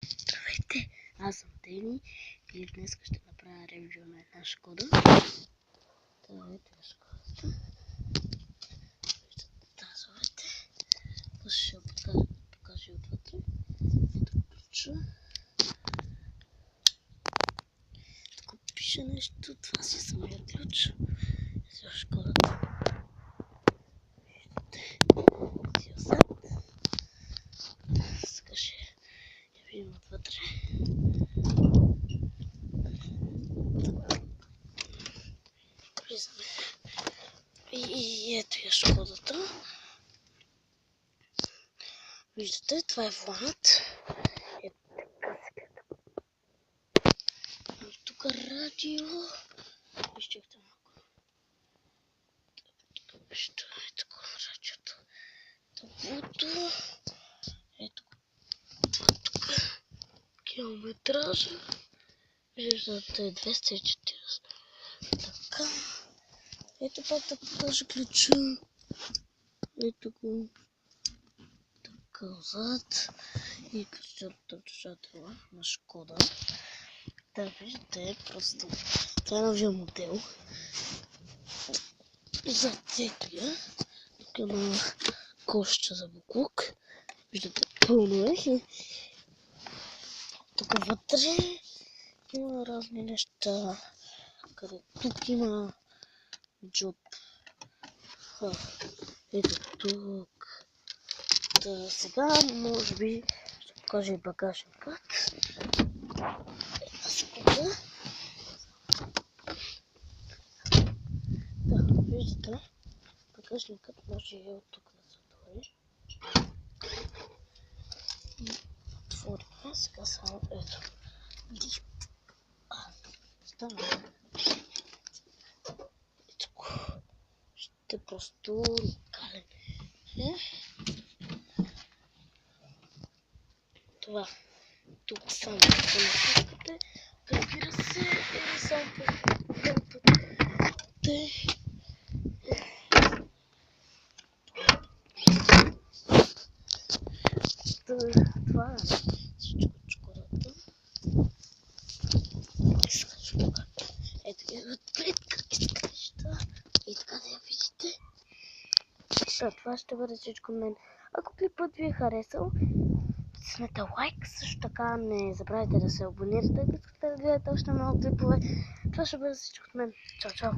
Здравейте, аз съм Дени и днес ще направя ревю на една Шкода. Това е Шкодата. Виждате тазовете. После ще покажа отвътре. Ето ключа. Тук пише нещо. Това си е самия ключ. Ето Шкодата. Виждате. Си отзад. Сега ще я видим отвътре. Влизаме. И ето я Шкодата. Виждате, това е воланът. Ето така сега. Тук радио. Изчакайте малко. Тук вижте, ето радиото. Таблото. Ето тук километража. Виждате 240. Така. Ето пак да покажа ключа. Ето го. Така отзад. И ключът държателя на Шкода. Да, виждате, просто това е новия модел. Зад теглия. Тук има кошче за буклук. Виждате, пълно е. Тук вътре има разни неща. Тук има джоб. Ето тук. Да, сега може би ще покажа и багажен път. Една секунда. Да, виждате, багажникът може и от тук да се отвори. Отворихме, сега само ето. Стана. Ето го. Ще просто уникален. Това. Тук само да напускате. Разбира се, или само пътете. Това е всичко от Шкодата. Ето ги отпред какви неща. И така да я видите. Това ще бъде всичко от мен. Ако клипът ви е харесал, снете лайк, също така не забравяйте да се абонирате, ако искате да гледате още много клипове. Това ще бъде всичко от мен. Чао, чао!